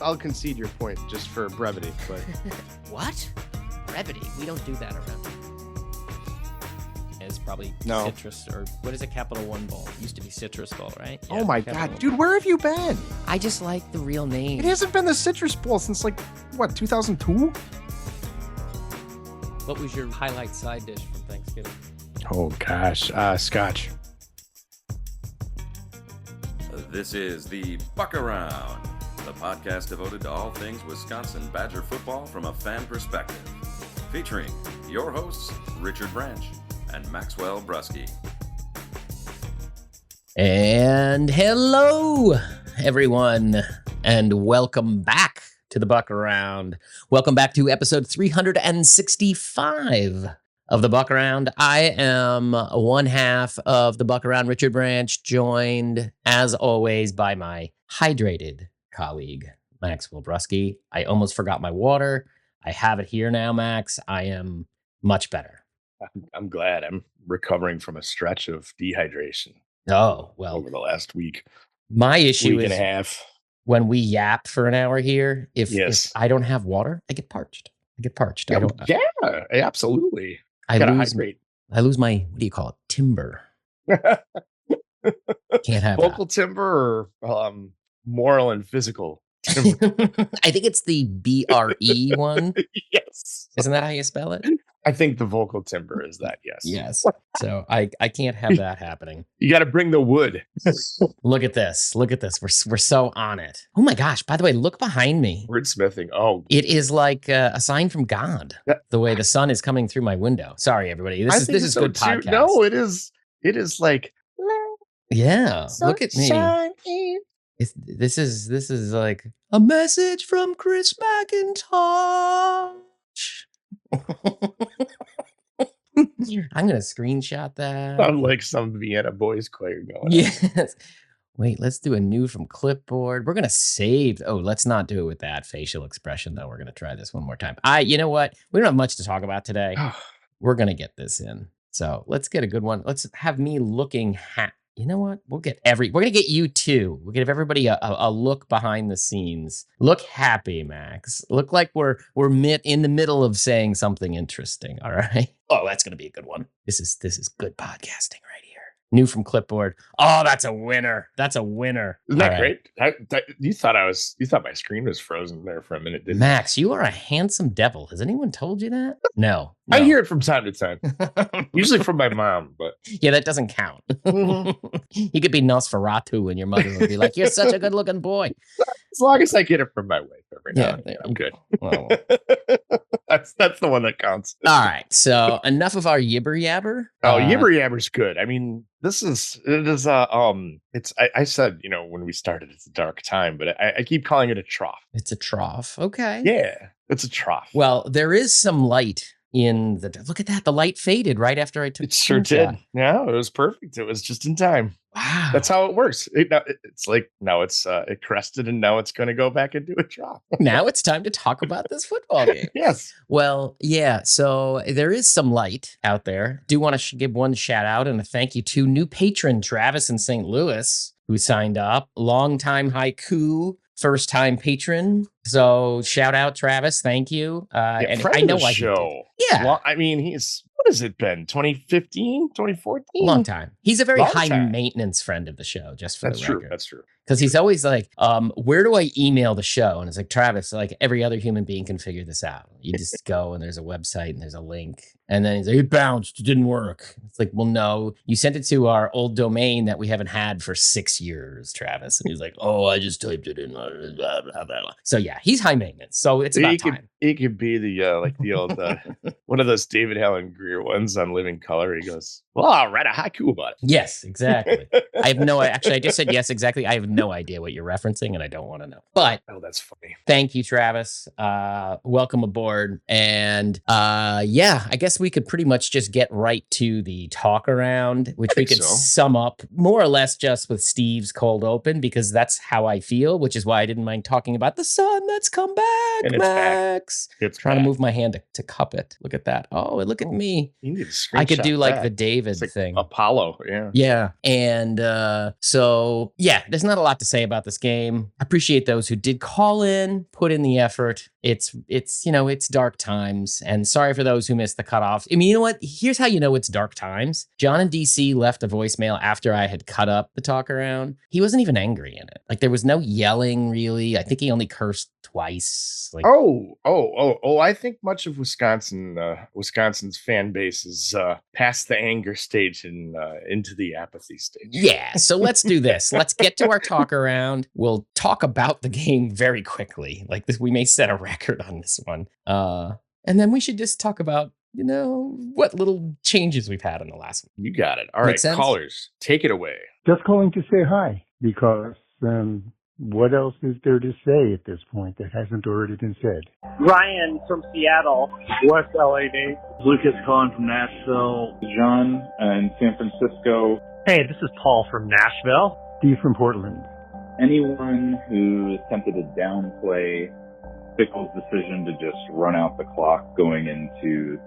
I'll concede your point just for brevity. But What? Brevity? We don't do that around here. It's probably No. citrus, or what is a Capital One Bowl? It used to be Citrus Bowl, right? oh Yeah, my Capital God, One. dude, where have you been? I just like the real name. It hasn't been the Citrus Bowl since like what 2002? What was your highlight side dish from Thanksgiving? Oh gosh, Scotch. This is the Buck Around, the podcast devoted to all things Wisconsin Badger football from a fan perspective. Featuring your hosts, Richard Branch and Maxwell Brusky. And hello, everyone, and welcome back to the Buck Around. Welcome back to episode 365 of the Buck Around. I am one half of the Buck Around, Richard Branch, joined, as always, by my hydrated colleague, Maxwell Brusky. I almost forgot my water. I have it here now, Max. I am much better. I'm glad. I'm recovering from a stretch of dehydration Oh, well, over the last week my issue and is a half. when we yap for an hour here, if Yes. I don't have water, I get parched. I don't. Yeah, absolutely. I Gotta lose. hydrate. I lose my, what do you call it? Timber. Can't have Vocal timber or moral and physical timber. that. I think it's the BRE one. Yes. Isn't that how you spell it? I think the vocal timber is that, yes. Yes. So I can't have that happening. You got to bring the wood. Look at this. Look at this. We're so on it. Oh my gosh. By the way, look behind me. Wordsmithing. Oh, It is like a sign from God. Yeah. The way the sun is coming through my window. Sorry, everybody. This is so good too. podcast. No, it is like Yeah. Look at me. sunshine. This is like a message from Chris McIntosh. I'm gonna screenshot that. Sound like some Vienna boys choir going. Yes. Wait, let's do a new from clipboard. We're gonna save. Oh, let's not do it with that facial expression though. We're gonna try this one more time. You know what? We don't have much to talk about today. We're gonna get this in. So let's get a good one. Let's have me looking You know what? We're gonna get you too. We'll give everybody a look behind the scenes. Look happy, Max. Look like we're in the middle of saying something interesting. All right. Oh, that's gonna be a good one. This is good podcasting right here. New from clipboard. Oh, that's a winner. That's a winner. Isn't that All right. great? You thought my screen was frozen there for a minute, didn't Max, you are a handsome devil. Has anyone told you that? No. you? I No. hear it from time to time. Usually from my mom, but Yeah, that doesn't count. You could be Nosferatu and your mother would be like, "You're such a good-looking boy." as long as I get it from my wife every now Yeah, and then, I'm good. Well, That's the one that counts. all right. So enough of our yibber yabber. Oh, yibber yabber's good. I mean, I said, when we started, it's a dark time, but I keep calling it a trough. It's a trough. Okay. Yeah, it's a trough. Well, there is some light in the. Look at that. The light faded right after I took. It sure the did. screenshot. Yeah, it was perfect. It was just in time. Wow. That's how it works. It's like now it crested and now it's going to go back into a trough. Now it's time to talk about this football game. Yes. Well, yeah. So there is some light out there. Do want to give one shout out and a thank you to new patron Travis in St. Louis, who signed up. Longtime haiku, first time patron. So shout out Travis. Thank you. And friend I of know the why he did. show. Yeah. Well, I mean, what has it been? 2015, 2014? Long time. He's a very Long high time. maintenance friend of the show, just for That's the true. record. That's true. Because he's always like, where do I email the show? And it's like, Travis, like every other human being can figure this out. You just go and there's a website and there's a link. And then he's like, it bounced. It didn't work. It's like, well, no, you sent it to our old domain that we haven't had for 6 years, Travis. And he's like, oh, I just typed it in. Blah, blah, blah, blah. So yeah, he's high maintenance. So it's about time. It could be the like the old one of those David Helen Greer ones on Living Color. He goes, well, I'll write a haiku about it. Yes, exactly. I just said yes, exactly. I have no idea what you're referencing and I don't want to know. But Oh, that's funny. thank you, Travis. Welcome aboard. And yeah, I guess we could pretty much just get right to the talk around, which we think could so. sum up more or less just with Steve's cold open, because that's how I feel, which is why I didn't mind talking about the sun that's come back, And it's back. Max. looks. It's trying to bad. move my hand to cup it. Look at that. Oh, look at me. You need to I could screenshot do like that. the David It's like thing. Apollo, yeah. Yeah. And so, yeah, there's not a lot to say about this game. I appreciate those who did call in, put in the effort. It's dark times. And sorry for those who missed the cutoffs. I mean, you know what? Here's how you know it's dark times. John in DC left a voicemail after I had cut up the talk around. He wasn't even angry in it. Like, there was no yelling, really. I think he only cursed twice. Like, I think much of Wisconsin's fan base is past the anger stage and into the apathy stage. yeah, so let's do this. Let's get to our talk around. We'll talk about the game very quickly. Like this, we may set a record on this one. And then we should just talk about, what little changes we've had in the last one. You got it. All Make right, sense? callers, take it away. Just calling to say hi, because what else is there to say at this point that hasn't already been said? Ryan from Seattle. West LA Nate. Lucas calling from Nashville. John in San Francisco. Hey, this is Paul from Nashville. Steve from Portland. Anyone who attempted to downplay Fickle's decision to just run out the clock going into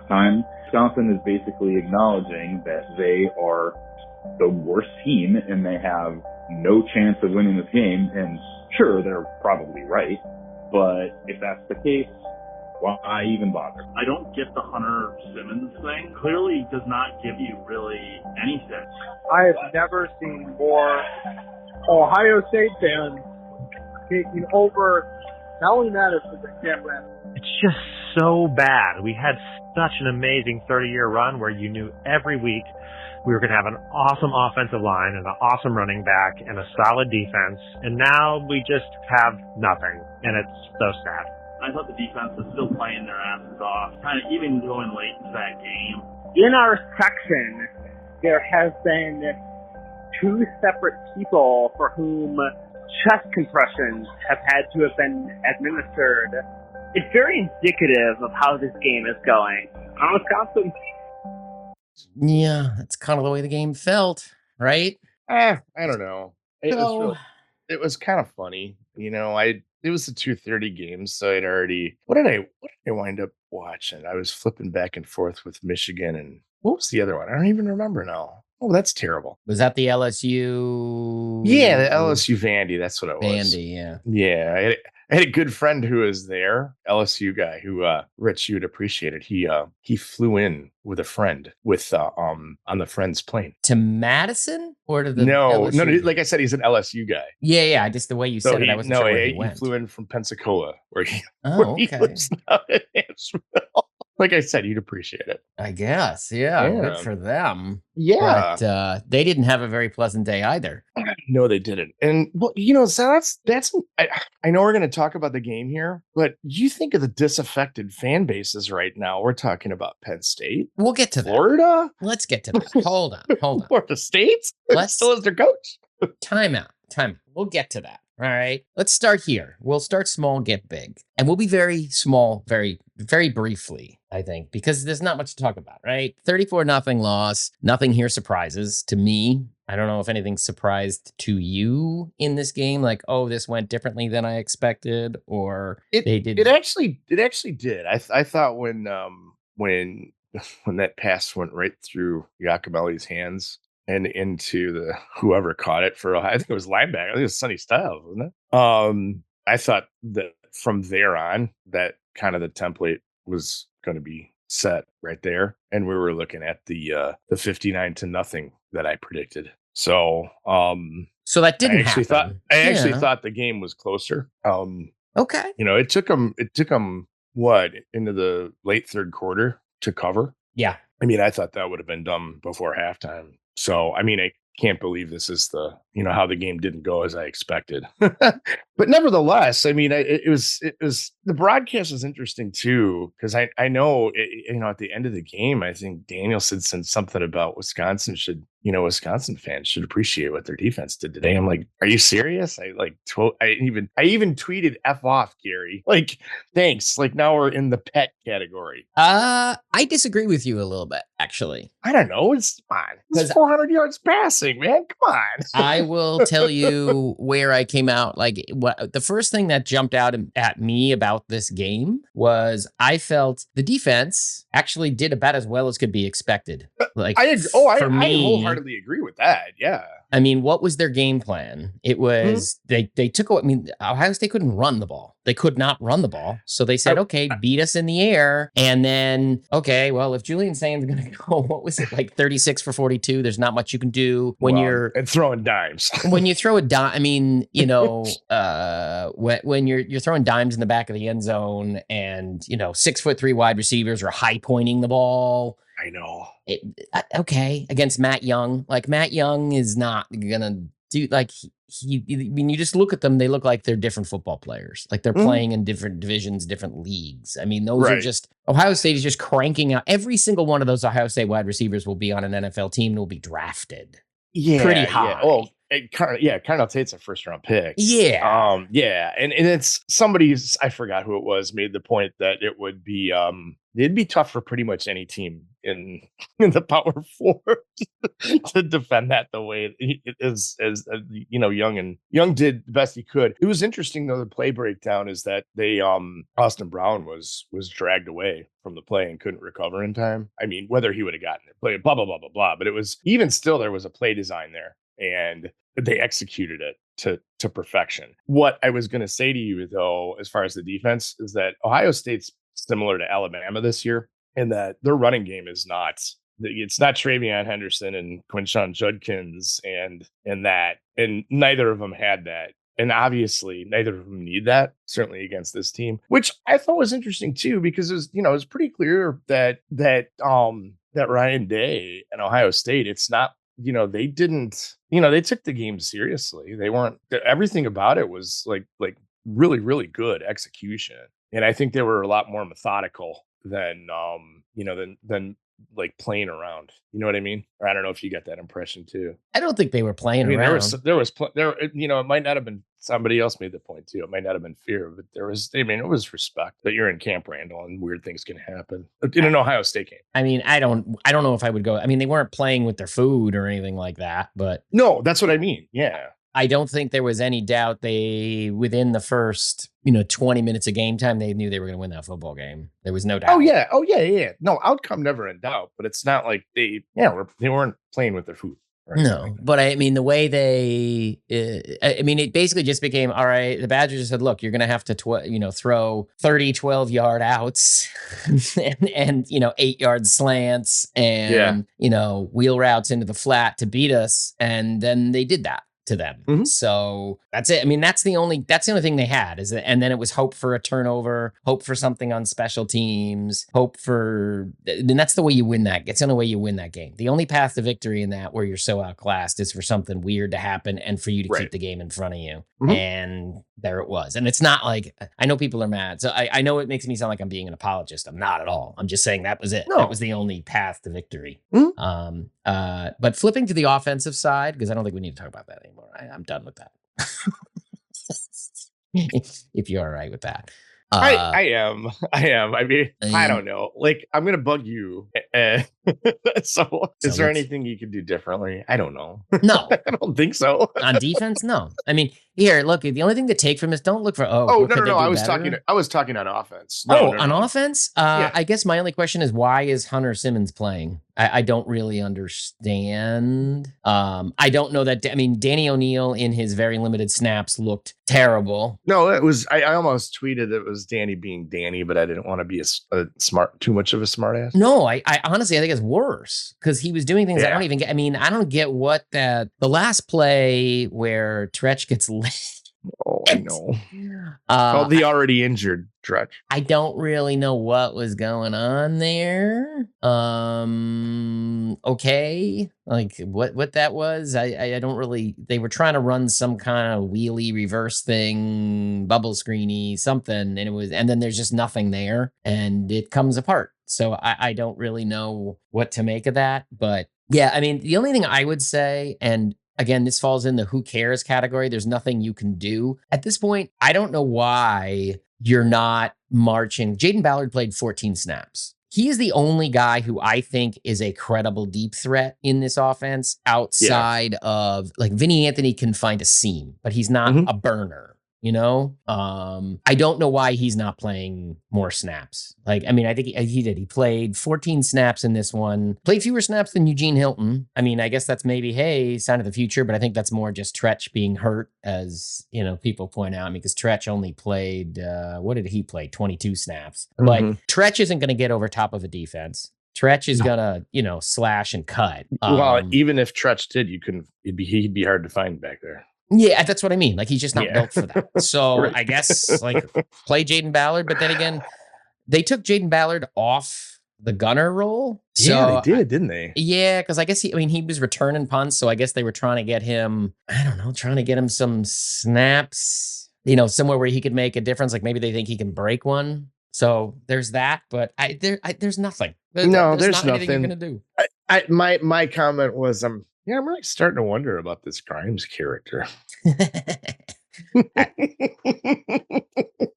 time, Wisconsin is basically acknowledging that they are the worst team and they have no chance of winning this game. And sure, they're probably right, but if that's the case, why even bother? I don't get the Hunter Simmons thing. Clearly does not give you really anything. I have never seen more Ohio State fans taking over selling that as the camera. It's just so bad. We had such an amazing 30-year run where you knew every week we were going to have an awesome offensive line and an awesome running back and a solid defense. And now we just have nothing. And it's so sad. I thought the defense was still playing their asses off, kind of even going late into that game. In our section, there have been 2 separate people for whom chest compressions have had to have been administered. It's very indicative of how this game is going. Wisconsin. Yeah, that's kind of the way the game felt, right? I don't know. So- It was kind of funny. It was a 2:30 game, so I'd already. What did I wind up watching? I was flipping back and forth with Michigan, and what was the other one? I don't even remember now. Oh, that's terrible. Was that the LSU? Yeah, the LSU Vandy. That's what it was. Vandy, yeah. Yeah, I had a good friend who was there, LSU guy, who Rich, you'd appreciate it. He flew in with a friend on the friend's plane. To Madison or to the No, LSU? like I said, he's an LSU guy. Yeah. Just the way you said it, I wasn't sure where he went. He flew in from Pensacola, where he Okay. lives now in Nashville. Like I said, you'd appreciate it. I guess, yeah. Good for them. Yeah. But they didn't have a very pleasant day either. No, they didn't. And so that's. I know we're going to talk about the game here, but you think of the disaffected fan bases right now. We're talking about Penn State. We'll get to that. Florida. Let's get to that. Hold on. Florida State. Still as their coach. Time out. We'll get to that. All right. Let's start here. We'll start small, get big. And we'll be very small, very, very briefly, I think, because there's not much to talk about, right? 34-0 loss. Nothing here surprises to me. I don't know if anything surprised to you in this game, like, oh, this went differently than I expected, or they did. It actually did. I thought when that pass went right through Giacomelli's hands and into the whoever caught it I think it was linebacker. I think it was Sonny Styles, wasn't it? I thought that from there on, that kind of the template was going to be set right there, and we were looking at the 59-0 that I predicted. So that didn't happen. I actually thought the game was closer. Okay. It took them what into the late third quarter to cover. Yeah. I mean, I thought that would have been done before halftime. So, I mean, I can't believe this is how the game didn't go as I expected. But nevertheless, I mean, it was the broadcast was interesting too, because I know, at the end of the game, I think Danielson said something about Wisconsin fans should appreciate what their defense did today. I'm like, are you serious? I even tweeted F off, Gary. Like, thanks. Like, now we're in the pet category. I disagree with you a little bit, actually. I don't know. It's fine. It's 400 yards passing, man. Come on. I I will tell you where I came out. Like, what the first thing that jumped out at me about this game was I felt the defense actually did about as well as could be expected. Like, I for me, wholeheartedly agree with that. Yeah. I mean, what was their game plan? It was they took away. I mean, Ohio State couldn't run the ball. They could not run the ball. So they said, okay, beat us in the air. And then, okay, well, if Julian Sainz going to go, what was it, like 36 for 42? There's not much you can do when you're and throwing dimes. When you throw a dime, I mean, you know, when you're throwing dimes in the back of the end zone, and 6'3" wide receivers are high pointing the ball. I know. Okay, against Matt Young. Like, Matt Young is not gonna do, like, I mean, you just look at them, they look like they're different football players. Like, they're playing in different divisions, different leagues. I mean, those are just, Ohio State is just cranking out. Every single one of those Ohio State wide receivers will be on an NFL team and will be drafted. Pretty high. Yeah. Oh, Cardinal Tate's a first round pick. Yeah. And it's somebody's, I forgot who it was, made the point that it would be it'd be tough for pretty much any team in the Power Four to defend that the way it is, as Young did the best he could. It was interesting though. The play breakdown is that Austin Brown was dragged away from the play and couldn't recover in time. I mean, whether he would have gotten it, blah blah blah blah blah. But it was, even still, there was a play design there, and they executed it to perfection. What I was going to say to you though, as far as the defense, is that Ohio State's similar to Alabama this year, in that their running game is not, it's not Travion Henderson and Quinshon Judkins and neither of them had that. And obviously neither of them need that, certainly against this team, which I thought was interesting too, because it was pretty clear that Ryan Day and Ohio State, it's not, they didn't, they took the game seriously. They weren't, everything about it was like really, really good execution. And I think they were a lot more methodical than like playing around. You know what I mean? Or I don't know if you got that impression too. I don't think they were playing around. It might not have been, somebody else made the point too. It might not have been fear, but it was respect that you're in Camp Randall and weird things can happen in an Ohio State game. I mean, I don't know if I would go. I mean, they weren't playing with their food or anything like that, but no, that's what I mean. Yeah. I don't think there was any doubt within the first, 20 minutes of game time, they knew they were going to win that football game. There was no doubt. Oh yeah. No, outcome never in doubt, but it's not like they weren't playing with their food. No, like, but I mean, the way it basically just became, all right, the Badgers just said, look, you're going to have to, throw 30, 12-yard outs and 8-yard slants and, wheel routes into the flat to beat us. And then they did that to them. Mm-hmm. So that's it. I mean, that's the only thing they had and then it was hope for a turnover, hope for something on special teams, and that's the way you win that. It's the only way you win that game. The only path to victory in that, where you're so outclassed, is for something weird to happen and for you to keep the game in front of you. Mm-hmm. And there it was. And it's not like, I know people are mad. So I know it makes me sound like I'm being an apologist. I'm not at all. I'm just saying that was it. No. That was the only path to victory. Mm-hmm. But flipping to the offensive side, because I don't think we need to talk about that anymore. I'm done with that. if you're all right with that. I am. I mean, I don't know. Like, I'm going to bug you. So is there anything you could do differently? I don't know. No. I don't think so. On defense? No. I mean, here, look, the only thing to take from this, don't look for, no. I was talking on offense. On offense? Yeah. I guess my only question is, why is Hunter Simmons playing? I don't really understand. I don't know that. I mean, Danny O'Neal in his very limited snaps looked terrible. No, it was. I almost tweeted it was Danny being Danny, but I didn't want to be too much of a smart ass. No, I honestly, I think it's worse because he was doing things I don't even get. I mean, I don't get what the last play where Tretch gets lit. Oh, I know. The already injured Tretch. I don't really know what was going on there. Okay. Like what that was. I don't really, they were trying to run some kind of wheelie reverse thing, bubble screeny, something, and then there's just nothing there and it comes apart. So I don't really know what to make of that. But yeah, I mean, the only thing I would say, and again, this falls in the who cares category. There's nothing you can do. At this point, I don't know why you're not marching. Jaden Ballard played 14 snaps. he is the only guy who I think is a credible deep threat in this offense outside of like Vinny Anthony can find a seam, but he's not a burner. You know, I don't know why he's not playing more snaps. Like, I mean, I think he did. He played 14 snaps in this one, played fewer snaps than Eugene Hilton. I mean, I guess that's maybe, hey, sign of the future, but I think that's more just Tretch being hurt, as, you know, people point out, because Tretch only played, what did he play? 22 snaps. But Tretch isn't going to get over top of a defense. Tretch is gonna, you know, slash and cut. Well, even if Tretch did, he'd be hard to find back there. Yeah, that's what I mean. Like, he's just not built for that. So I guess like play Jaden Ballard, but then again, they took Jaden Ballard off the gunner role. So yeah, they did, didn't they? Yeah, because I guess he was returning punts, so I guess they were trying to get him, I don't know, trying to get him some snaps, you know, somewhere where he could make a difference. Like maybe they think he can break one. So there's that, but there's nothing. There's not nothing anything you're gonna do. My comment was, I'm really starting to wonder about this Grimes character.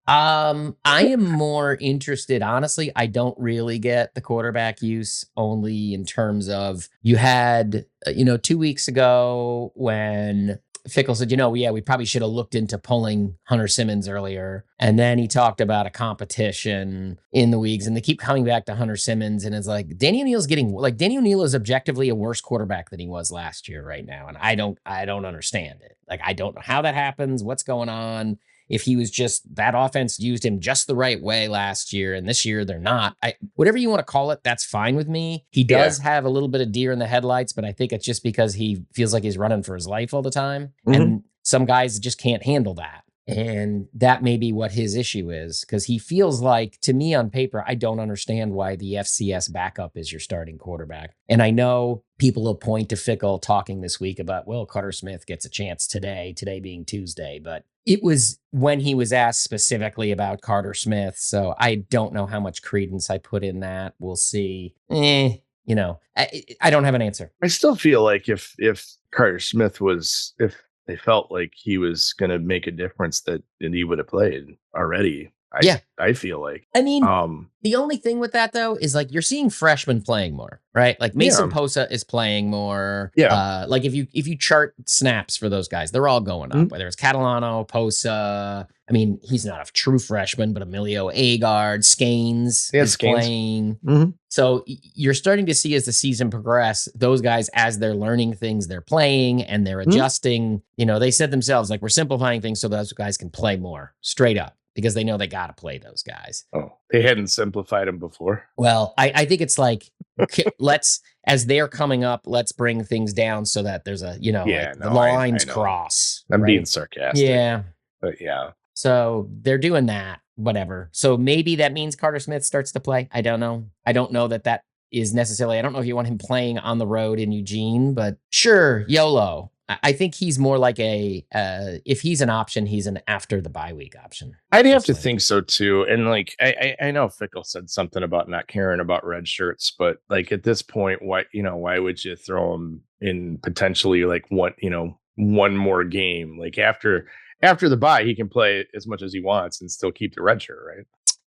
I am more interested, honestly. I don't really get the quarterback use, only in terms of you had, 2 weeks ago when Fickle said, we probably should have looked into pulling Hunter Simmons earlier. And then he talked about a competition in the weeks, and they keep coming back to Hunter Simmons. And it's like, Danny O'Neal is objectively a worse quarterback than he was last year right now. And I don't understand it. Like, I don't know how that happens, what's going on. If he was just, that offense used him just the right way last year, and this year they're not. Whatever you want to call it, that's fine with me. He does have a little bit of deer in the headlights, but I think it's just because he feels like he's running for his life all the time. And some guys just can't handle that. And that may be what his issue is, because he feels like, to me on paper, I don't understand why the FCS backup is your starting quarterback. And I know people will point to Fickle talking this week about, well, Carter Smith gets a chance today being Tuesday, but it was when he was asked specifically about Carter Smith. So I don't know how much credence I put in that. We'll see. I don't have an answer. I still feel like if Carter Smith if they felt like he was going to make a difference, that he would have played already. I feel like. I mean, the only thing with that, though, is like you're seeing freshmen playing more, right? Like Mason Posa is playing more. Yeah. Like if you chart snaps for those guys, they're all going up, whether it's Catalano, Posa. I mean, he's not a true freshman, but Emilio Agard, Skanes is playing. So you're starting to see, as the season progresses, those guys, as they're learning things, they're playing and they're adjusting. They said themselves, like, we're simplifying things so those guys can play more, straight up, because they know they got to play those guys. Oh, they hadn't simplified them before. Well, I think it's like, as they're coming up, let's bring things down so that there's the lines cross. I'm being sarcastic. Yeah. But yeah. So they're doing that, whatever. So maybe that means Carter Smith starts to play. I don't know. I don't know that is necessarily, I don't know if you want him playing on the road in Eugene, but sure, YOLO. I think he's more like if he's an option, he's an after the bye week option. I'd have to think so too. And like, I know Fickle said something about not caring about red shirts, but like at this point, why would you throw him in potentially like one more game? Like after the bye, he can play as much as he wants and still keep the red shirt, right?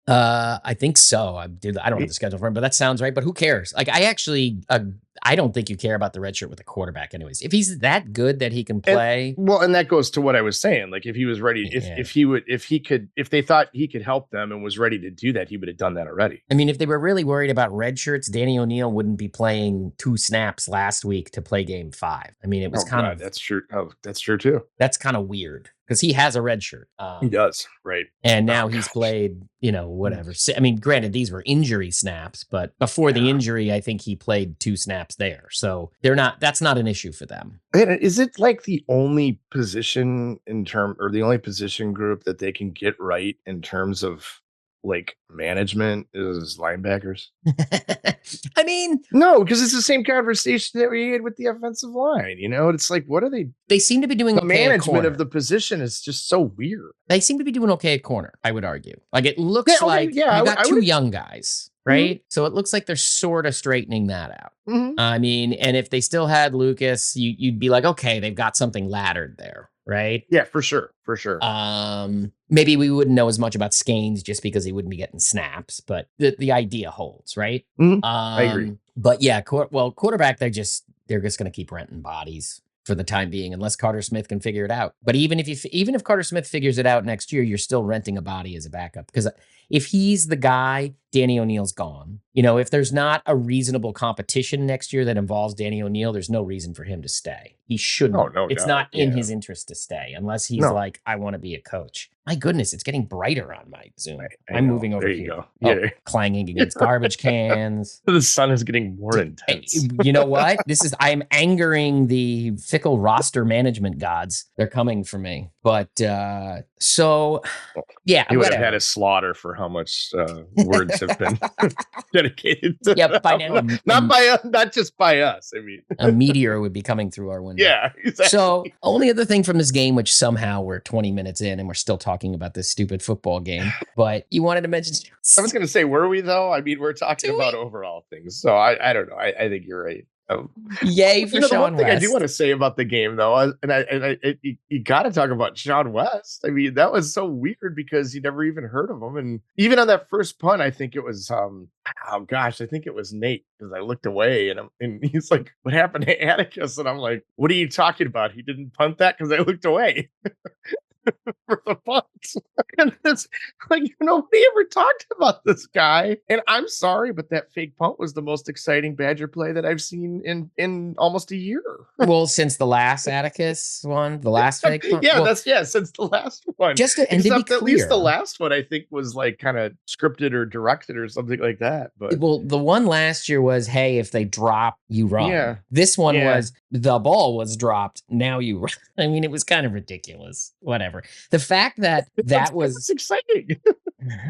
I think so. I don't have the schedule for him, but that sounds right. But who cares? Like, I don't think you care about the red shirt with a quarterback anyways. If he's that good that he can play. And that goes to what I was saying. Like, if he was ready, if they thought he could help them and was ready to do that, he would have done that already. I mean, if they were really worried about red shirts, Danny O'Neal wouldn't be playing 2 snaps last week to play game 5. I mean, it was that's true. Oh, that's true too. That's kind of weird, because he has a red shirt. He does, right? And now he's played, whatever. I mean, granted, these were injury snaps, but before the injury, I think he played 2 snaps there. So that's not an issue for them. Is it like the only position or the only position group that they can get right in terms of like management is linebackers? I mean, no, because it's the same conversation that we had with the offensive line. It's like, what are they? They seem to be doing the okay management of the position is just so weird. They seem to be doing okay at corner, I would argue. Like, it looks like you got 2 young guys, right? So it looks like they're sort of straightening that out. I mean, and if they still had Lucas, you'd be like, okay, they've got something laddered there. right? Yeah, for sure. For sure. Maybe we wouldn't know as much about Scanes just because he wouldn't be getting snaps, but the idea holds, right? I agree. But yeah, quarterback, they're just going to keep renting bodies for the time being, unless Carter Smith can figure it out. But even if Carter Smith figures it out next year, you're still renting a body as a backup, because if he's the guy, Danny O'Neill's gone. If there's not a reasonable competition next year that involves Danny O'Neill, there's no reason for him to stay. He shouldn't. Oh, no it's doubt. not in Yeah. his interest to stay unless he's No. like, I want to be a coach. My goodness, it's getting brighter on my Zoom. I I'm know. moving over There you here. go. Oh, Yeah. clanging against garbage cans. The sun is getting more intense. You know what? I'm angering the fickle roster management gods. They're coming for me. But so yeah, He would have whatever. had a slaughter for how much words have been dedicated to Yep, by them. now. Not just by us. I mean, A meteor would be coming through our window. yeah, exactly. So, only other thing from this game, which somehow we're 20 minutes in and we're still talking about this stupid football game, but you wanted to mention. I was going to say, were we though? I mean, we're talking about overall things, so I don't know. I think you're right. Yay for the Sean one thing West. I do want to say about the game, though, you got to talk about Sean West. I mean, that was so weird because you never even heard of him, and even on that first punt, I think it was I think it was Nate, because I looked away and he's like, "What happened to Atticus?" And I'm like, "What are you talking about? He didn't punt that?" Because I looked away. For the punt. And it's like, nobody ever talked about this guy. And I'm sorry, but that fake punt was the most exciting Badger play that I've seen in almost a year. Well, since the last Atticus one, the last fake punt. Yeah, well, since the last one. and to be Except at least the clear, last one I think was like kind of scripted or directed or something like that. But well, the one last year was, hey, if they drop, you run. Yeah. This one Yeah. was, the ball was dropped, now you run. I mean, it was kind of ridiculous. Whatever. The fact that was exciting.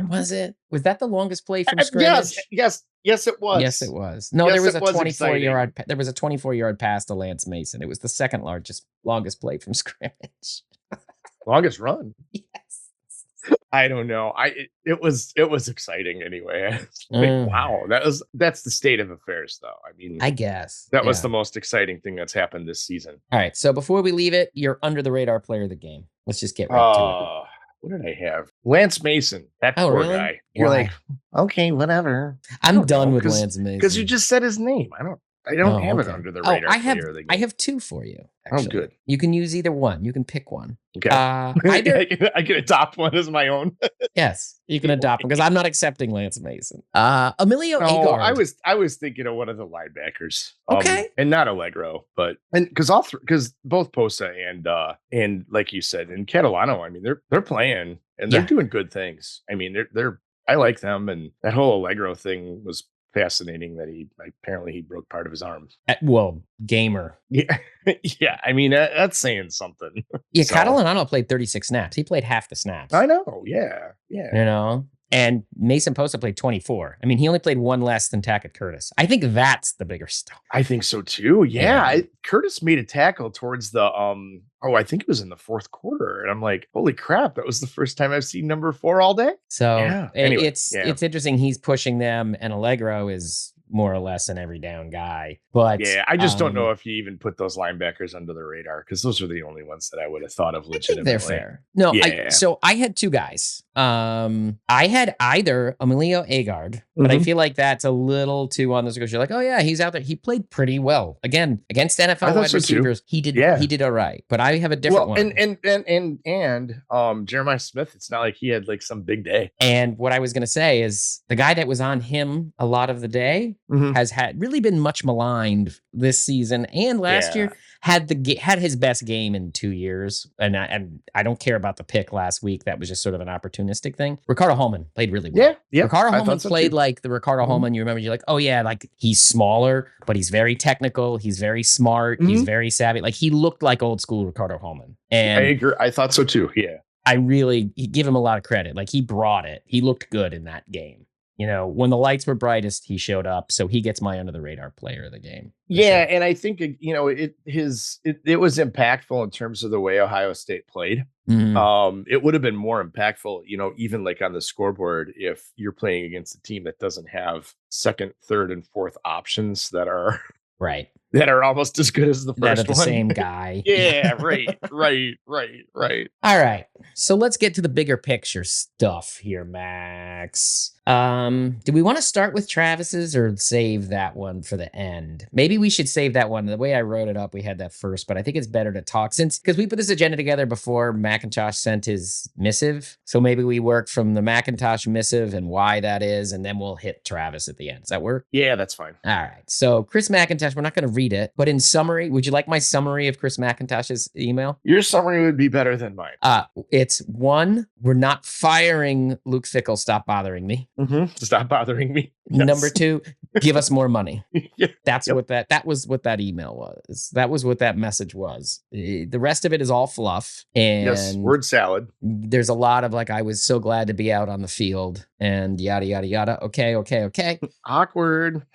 Was that the longest play from scrimmage? Yes, it was. Yes, it was. No, Yes, there was it a was 24-yard. There was a 24-yard pass to Lance Mason. It was the second longest play from scrimmage. Longest run. Yes. I don't know. It was exciting anyway. Wow, that's the state of affairs, though. I mean, I guess that was the most exciting thing that's happened this season. All right, so before we leave it, you're under the radar player of the game. Let's just get right to it. What did I have? Lance Mason. That poor really? guy. You're Why? like, okay, whatever. I'm done with Lance Mason because you just said his name. I don't have it okay. under the radar. I have two for you. Actually. Oh, good. You can use either one. You can pick one. Okay. Either I can adopt one as my own. yes, you can adopt one because I'm not accepting Lance Mason. Emilio Agard. I was thinking of one of the linebackers. Okay. And not Allegro, but because both Posa and like you said, and Catalano, I mean, they're playing and they're doing good things. I mean, they're I like them, and that whole Allegro thing was fascinating that he broke part of his arm. Well, gamer. Yeah. Yeah. I mean, that's saying something. Yeah. Catalano played 36 snaps. He played half the snaps. I know. Yeah. Yeah. And Mason Posa played 24. I mean, he only played one less than Tackett Curtis. I think that's the bigger stuff. I think so too. Yeah. Curtis made a tackle towards the I think it was in the fourth quarter. And I'm like, holy crap, that was the first time I've seen number 4 all day. So anyway, it's interesting. He's pushing them, and Allegro is more or less an every down guy. But yeah, I just don't know if you even put those linebackers under the radar, because those are the only ones that I would have thought of legitimately. They're fair. No, so I had two guys. I had either Emilio Agard, but I feel like that's a little too on this because you're like, oh yeah, he's out there. He played pretty well again against NFL wide receivers. He did all right. But I have a different one. And Jeremiah Smith. It's not like he had like some big day. And what I was going to say is the guy that was on him a lot of the day has really been much maligned this season and last year. Had his best game in 2 years, and I don't care about the pick last week. That was just sort of an opportunistic thing. Ricardo Holman played really well. Yeah. Ricardo Holman played like the Ricardo Holman. You remember? You're like, oh yeah, like he's smaller, but he's very technical. He's very smart. He's very savvy. Like he looked like old school Ricardo Holman. And I agree. I thought so too. Yeah. I really give him a lot of credit. Like he brought it. He looked good in that game. When the lights were brightest, he showed up. So he gets my under the radar player of the game. Yeah, and I think it was impactful in terms of the way Ohio State played. It would have been more impactful, even like on the scoreboard, if you're playing against a team that doesn't have second, third, and fourth options that are right. that are almost as good as the That are first the one. same guy. Yeah, right. All right. So let's get to the bigger picture stuff here, Max. Do we want to start with Travis's or save that one for the end? Maybe we should save that one. The way I wrote it up, we had that first, but I think it's better to talk because we put this agenda together before McIntosh sent his missive. So maybe we work from the McIntosh missive and why that is, and then we'll hit Travis at the end. Does that work? Yeah, that's fine. All right. So Chris McIntosh, we're not going to read it, but in summary, would you like my summary of Chris McIntosh's email? Your summary would be better than mine. It's 1, we're not firing Luke Fickell. Stop bothering me. Stop bothering me. Yes. Number 2, give us more money. Yeah. That was what that email was. That was what that message was. The rest of it is all fluff. And Yes, word salad. there's a lot of I was so glad to be out on the field and yada, yada, yada. Okay. Awkward.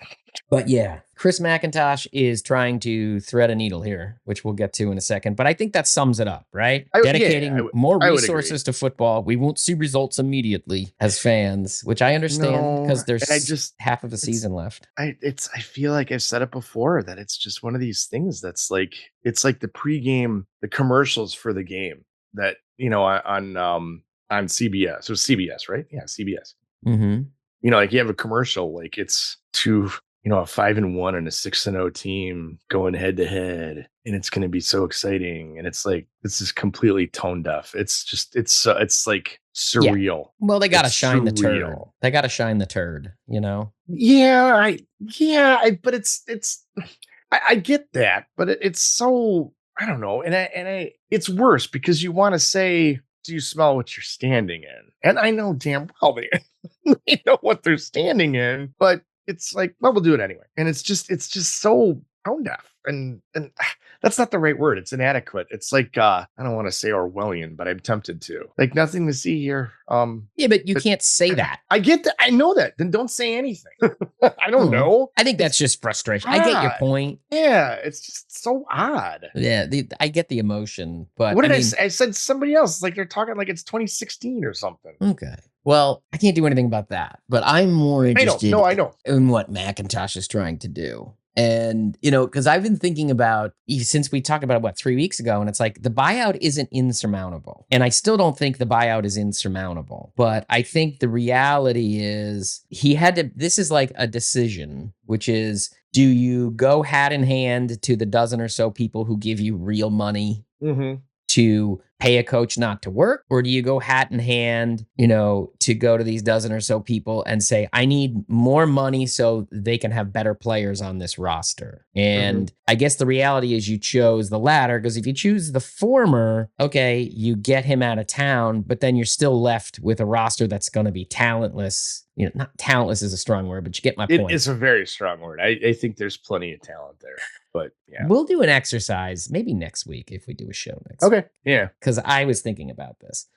But yeah, Chris McIntosh is trying to thread a needle here, which we'll get to in a second. But I think that sums it up, right? Dedicating more resources to football. We won't see results immediately as fans, which I understand because there's half of the season left. I feel like I've said it before that it's just one of these things that's it's like the pregame, the commercials for the game that, on CBS. So CBS, right? Yeah, CBS. Mm-hmm. You have a commercial, it's to a 5-1 and a 6-0 team going head to head, and it's going to be so exciting. And it's this is completely tone deaf. It's just it's surreal. Yeah. Well, they got to shine the turd. They got to shine the turd. Yeah, but I get that, but it's so I don't know, and it's worse because you want to say, do you smell what you're standing in? And I know damn well they know what they're standing in, but it's well, we'll do it anyway. And it's just so tone deaf. And that's not the right word. It's inadequate. It's I don't want to say Orwellian, but I'm tempted to. Nothing to see here. Yeah, but you can't say that. I get that. I know that. Then don't say anything. I don't know. I think that's just frustration. I get your point. Yeah, it's just so odd. Yeah, I get the emotion, but what did I say? I said somebody else. They're talking it's 2016 or something. Okay. Well, I can't do anything about that, but I'm more interested I know. in what McIntosh is trying to do. And, because I've been thinking about, since we talked about it, 3 weeks ago, and it's the buyout isn't insurmountable. And I still don't think the buyout is insurmountable. But I think the reality is this is a decision, which is, do you go hat in hand to the dozen or so people who give you real money to pay a coach not to work? Or do you go hat in hand, to go to these dozen or so people and say, I need more money so they can have better players on this roster? And I guess the reality is you chose the latter, because if you choose the former, okay, you get him out of town, but then you're still left with a roster that's going to be talentless. Not talentless is a strong word, but you get my point. It's a very strong word. I think there's plenty of talent there. But yeah, we'll do an exercise maybe next week if we do a show next week. Okay. Yeah. Because I was thinking about this.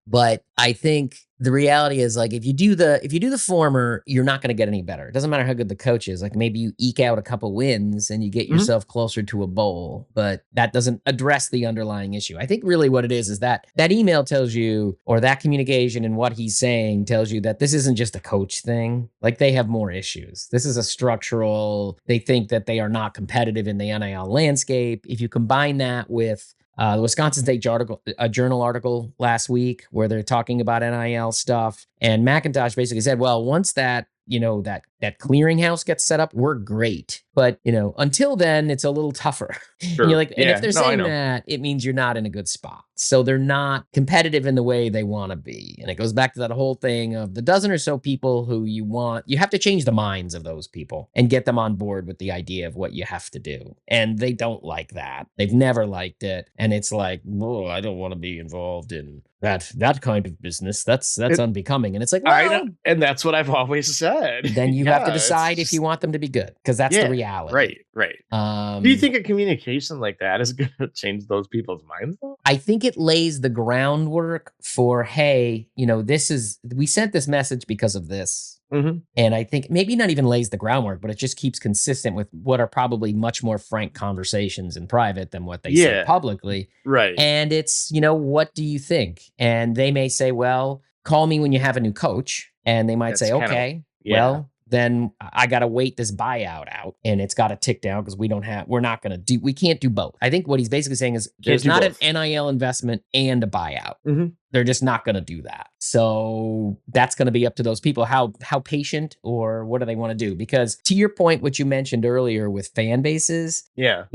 But I think the reality is if you do the former, you're not going to get any better. It doesn't matter how good the coach is. Maybe you eke out a couple wins and you get yourself closer to a bowl, but that doesn't address the underlying issue. I think really what it is that email tells you, or that communication and what he's saying tells you that this isn't just a coach thing. They have more issues. This is a structural, they think that they are not competitive in the NIL landscape. If you combine that with the Wisconsin State Journal article last week where they're talking about NIL stuff. And McIntosh basically said, well, once that that clearinghouse gets set up, we're great. But, until then, it's a little tougher. Sure. And you're and if they're saying that, it means you're not in a good spot. So they're not competitive in the way they want to be. And it goes back to that whole thing of the dozen or so people who you have to change the minds of those people and get them on board with the idea of what you have to do. And they don't like that. They've never liked it. And it's I don't want to be involved in that kind of business. That's unbecoming. And it's well, and that's what I've always said. Then you have to decide if you want them to be good, because that's the reality. Right. Do you think a communication like that is going to change those people's minds, though? I think it lays the groundwork for, hey, we sent this message because of this. And I think maybe not even lays the groundwork, but it just keeps consistent with what are probably much more frank conversations in private than what they say publicly. Right. And it's, what do you think? And they may say, well, call me when you have a new coach. And they might say, okay, well, then I got to wait this buyout out and it's got to tick down because we can't do both. I think what he's basically saying is there's not both. an NIL investment and a buyout. Mm-hmm. They're just not going to do that. So that's going to be up to those people, how patient or what do they want to do? Because to your point, what you mentioned earlier with fan bases, Yeah.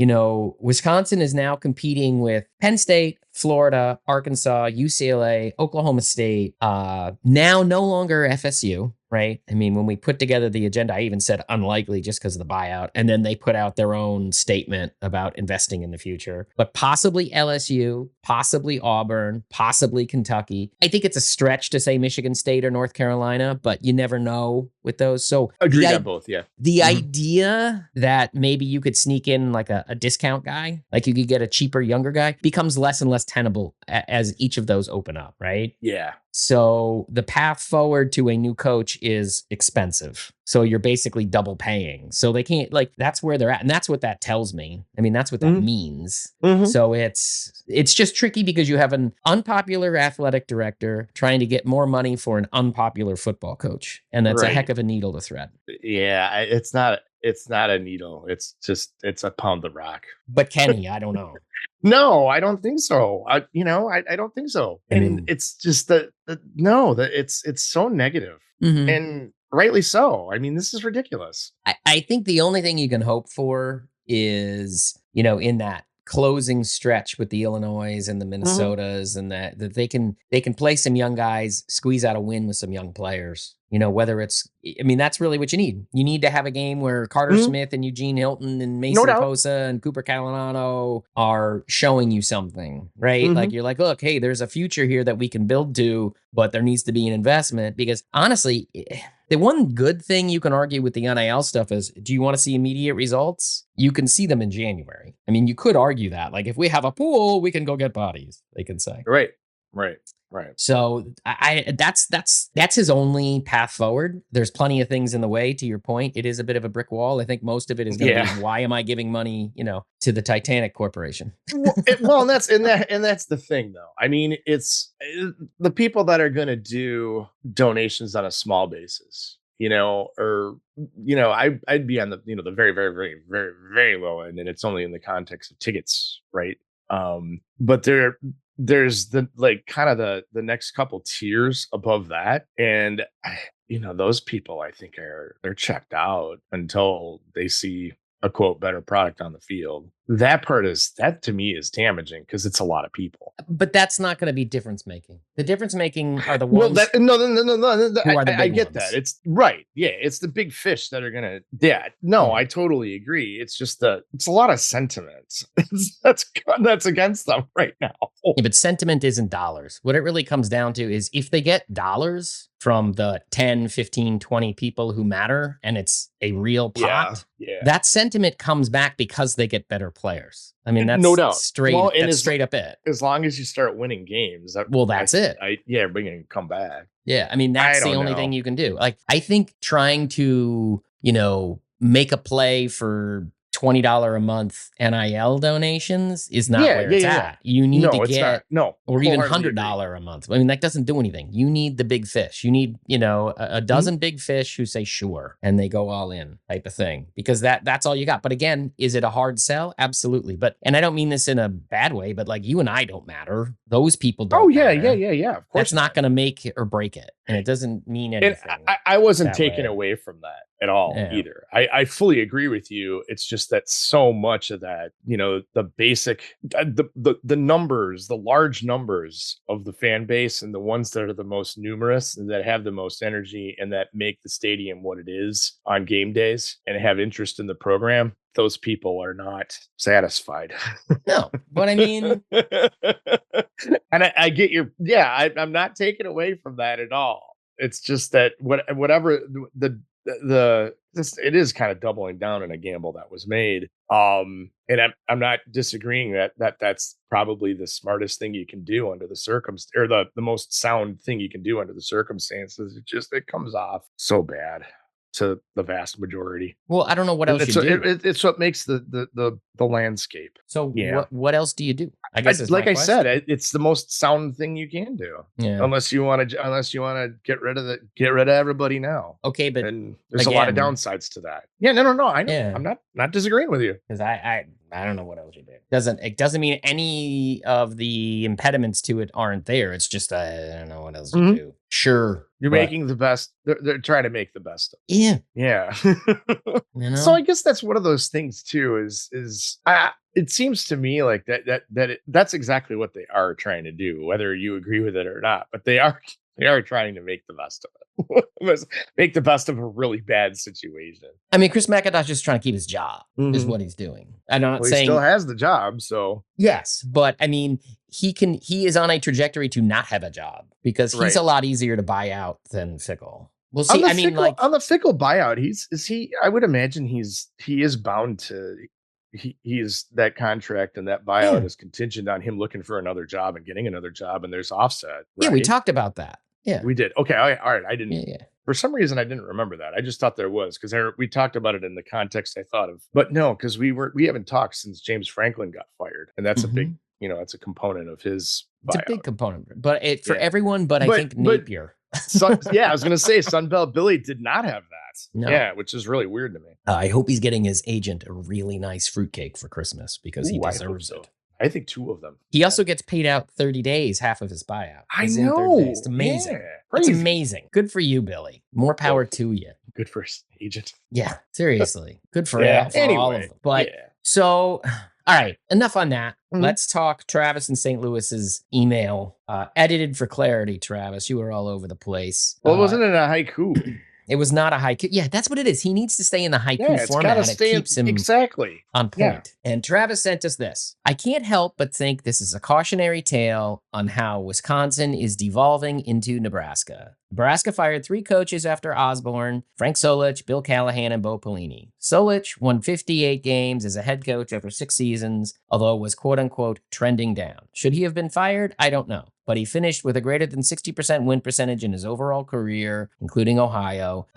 Wisconsin is now competing with Penn State, Florida, Arkansas, UCLA, Oklahoma State, now no longer FSU. Right. I mean, when we put together the agenda, I even said unlikely just because of the buyout. And then they put out their own statement about investing in the future, but possibly LSU, possibly Auburn, possibly Kentucky. I think it's a stretch to say Michigan State or North Carolina, but you never know with those. So agreed on both. Yeah. The idea that maybe you could sneak in like a discount guy, like you could get a cheaper, younger guy, becomes less and less tenable as each of those open up. Right. Yeah. So the path forward to a new coach is expensive. So you're basically double paying. So they can't, that's where they're at. And that's what that tells me. I mean, that's what that means. Mm-hmm. So it's just tricky because you have an unpopular athletic director trying to get more money for an unpopular football coach. And that's a heck of a needle to thread. Yeah, it's not a needle. It's a pound of rock. But Kenny, I don't know. No, I don't think so. I don't think so. And it's just it's so negative, and rightly so. I mean, this is ridiculous. I think the only thing you can hope for is, in that closing stretch with the Illinois and the Minnesotas and that they can play some young guys, squeeze out a win with some young players. Whether that's really what you need. You need to have a game where Carter Smith and Eugene Hilton and Mason Kosa and Cooper Calanano are showing you something, right? Like you're like, look, hey, there's a future here that we can build to, but there needs to be an investment because honestly, the one good thing you can argue with the NIL stuff is, do you want to see immediate results? You can see them in January. I mean, you could argue that, like, if we have a pool, we can go get bodies, they can say. Right. So that's his only path forward. There's plenty of things in the way. To your point, it is a bit of a brick wall. I think most of it is going to be, why am I giving money, to the Titanic Corporation? Well, and that's the thing, though. I mean, it's the people that are going to do donations on a small basis, or I'd be on the the very, very, very, very, very low end, and it's only in the context of tickets, right? But there's the kind of the next couple tiers above that, and those people, I think, they're checked out until they see a quote better product on the field. That to me is damaging because it's a lot of people. But that's not going to be difference making. The difference making are the ones. Well, I get that. It's right. Yeah, it's the big fish that are gonna. Yeah, no, I totally agree. It's just it's a lot of sentiment. That's against them right now. Yeah, but sentiment isn't dollars. What it really comes down to is if they get dollars from the 10, 15, 20 people who matter, and it's a real pot, that sentiment comes back because they get better players. I mean, that's no doubt. Straight up it. As long as you start winning games. That's it. We're going to come back. Yeah, I mean, that's the only thing you can do. Like, I think trying to, make a play for $20 a month NIL donations is not where it's at. You need to get or even $100 a month. I mean, that doesn't do anything. You need the big fish. You need, a dozen big fish who say sure and they go all in type of thing, because that's all you got. But again, is it a hard sell? Absolutely. And I don't mean this in a bad way, but like, you and I don't matter. Those people don't matter. Yeah. Of course that's not going to make it or break it. And it doesn't mean anything. And I wasn't taken away from that at all either. I fully agree with you. It's just that so much of that, the basic, the numbers, the large numbers of the fan base, and the ones that are the most numerous and that have the most energy and that make the stadium what it is on game days and have interest in the program, those people are not satisfied. No, but I mean, and I get I'm not taken away from that at all. It's just that whatever it is kind of doubling down on a gamble that was made. And I'm not disagreeing that's probably the smartest thing you can do under the circumstances, or the most sound thing you can do under the circumstances. It comes off so bad. to the vast majority. Well, I don't know what else you do. It's what makes the landscape. So Yeah. what else do you do? I guess is like my I said, question. it's the most sound thing you can do. Yeah. Unless you want to get rid of everybody now. Okay, but And there's a lot of again- downsides to that. Yeah, no. I know. Yeah. I'm not disagreeing with you. because I don't know what else you do. It doesn't mean any of the impediments to it aren't there. It's just I don't know what else you Mhm. do. Sure, You're but- making the best. They're trying to make the best of it. Yeah, Yeah. you know? So I guess that's one of those things too. It seems to me like that's exactly what they are trying to do, whether you agree with it or not. But they are trying to make the best of it, make the best of a really bad situation. I mean, Chris McIntosh is just trying to keep his job, is Mhm. what he's doing. I'm not Well, he saying still has the job, so yes, but I mean, he is on a trajectory to not have a job because he's Right. a lot easier to buy out than Fickle. We'll on see. the I mean, Fickle, like, on the Fickle buyout, I would imagine he is bound to. He is that contract and that buyout Yeah. is contingent on him looking for another job and getting another job, and there's offset. yeah, we right? talked about that. Yeah, We did. Okay. All right. I didn't. yeah. For some reason, I didn't remember that. I just thought there was because we talked about it in the context I thought of. But no, because we haven't talked since James Franklin got fired, and that's a big, it's a component of his It's buyout. a big component, but for Yeah. everyone, but I But- think but- Napier. Yeah, I was going to say Sunbelt Billy did not have that. No. Yeah, which is really weird to me. I hope he's getting his agent a really nice fruitcake for Christmas because he Ooh, I hope deserves so. it. I think 2 of them. He also gets paid out 30 days, half of his buyout. I He's in 30 know. days. It's amazing. Yeah, It's crazy. amazing. Good for you, Billy. More power to you. Good for his agent. Yeah, seriously. Good for, Yeah. all of Anyway, them. But yeah. so, all right, enough on that. Mhm. Let's talk Travis and St. Louis's email. Edited for clarity, Travis. You were all over the place. Well, wasn't it a haiku? It was not a haiku. Yeah, that's what it is. He needs to stay in the haiku Yeah, it's format. got to It stay keeps him exactly. on Yeah. point. And Travis sent us this. I can't help but think this is a cautionary tale on how Wisconsin is devolving into Nebraska. Nebraska fired 3 coaches after Osborne: Frank Solich, Bill Callahan, and Bo Pelini. Solich won 58 games as a head coach after 6 seasons, although was quote-unquote trending down. Should he have been fired? I don't know. But he finished with a greater than 60% win percentage in his overall career, including Ohio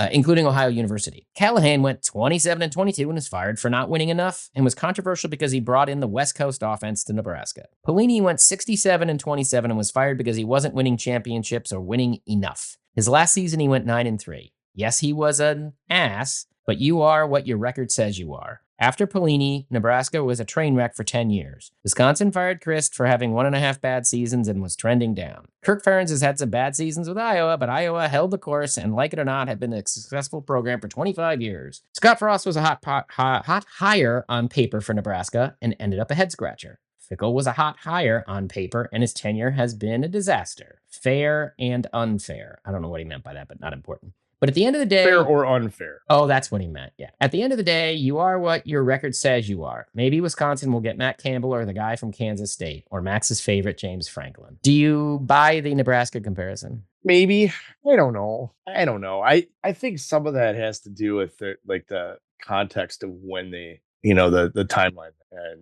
University. Callahan went 27-22 and was fired for not winning enough and was controversial because he brought in the West Coast offense to Nebraska. Pelini went 67-27 and was fired because he wasn't winning championships or winning enough. His last season, he went 9-3. Yes, he was an ass, but you are what your record says you are. After Pelini, Nebraska was a train wreck for 10 years. Wisconsin fired Christ for having 1.5 bad seasons and was trending down. Kirk Ferentz has had some bad seasons with Iowa, but Iowa held the course and, like it or not, had been a successful program for 25 years. Scott Frost was a hot hire on paper for Nebraska and ended up a head-scratcher. Fickle was a hot hire on paper, and his tenure has been a disaster. Fair and unfair. I don't know what he meant by that, but not important. But at the end of the day... Fair or unfair? Oh, that's what he meant, yeah. At the end of the day, you are what your record says you are.Maybe Wisconsin will get Matt Campbell or the guy from Kansas State, or Max's favorite, James Franklin. Do you buy the Nebraska comparison? Maybe. I don't know. I think some of that has to do with the context of when they, the timeline and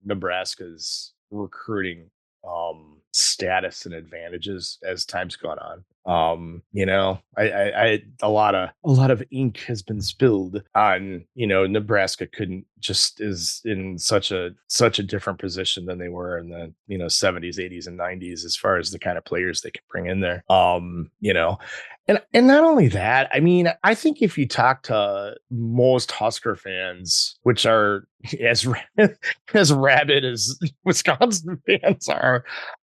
Nebraska's recruiting status and advantages as time's gone on. I a lot of ink has been spilled on, Nebraska is in such a different position than they were in the 70s, 80s, and 90s as far as the kind of players they can bring in there. And not only that, I mean, I think if you talk to most Husker fans, which are as rabid as Wisconsin fans are,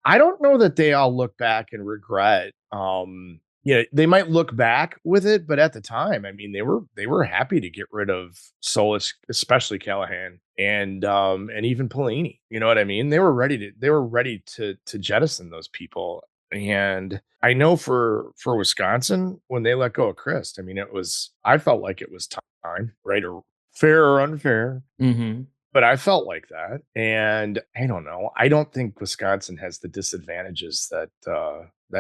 I don't know that they all look back and regret. They might look back with it, but at the time, I mean, they were happy to get rid of Solis, especially Callahan, and even Pelini. You know what I mean? They were ready to jettison those people. And I know for Wisconsin, when they let go of Christ, I mean, I felt like it was time, right? Or fair or unfair. Mm-hmm. But I felt like that. And I don't know. I don't think Wisconsin has the disadvantages that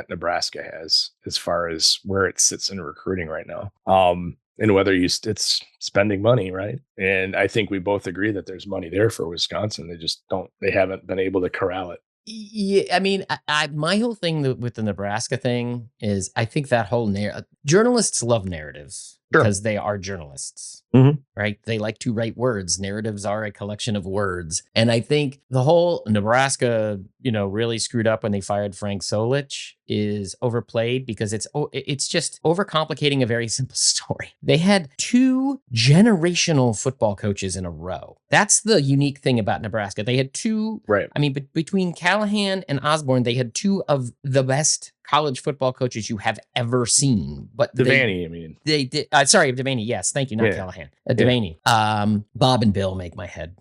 Nebraska has as far as where it sits in recruiting right now. And whether it's spending money, right? And I think we both agree that there's money there for Wisconsin. They haven't been able to corral it. Yeah, I mean, my whole thing with the Nebraska thing is I think that whole journalists love narratives. because they are journalists. Mhm. Right? They like to write words. Narratives are a collection of words. And I think the whole Nebraska, really screwed up when they fired Frank Solich is overplayed because it's just overcomplicating a very simple story. They had 2 generational football coaches in a row. That's the unique thing about Nebraska. They had 2, Right. I mean, between Callahan and Osborne, they had 2 of the best college football coaches you have ever seen. But Devaney, I mean. they did. Sorry, Devaney. Yes, thank you, not Yeah. Callahan. Devaney. Bob and Bill make my head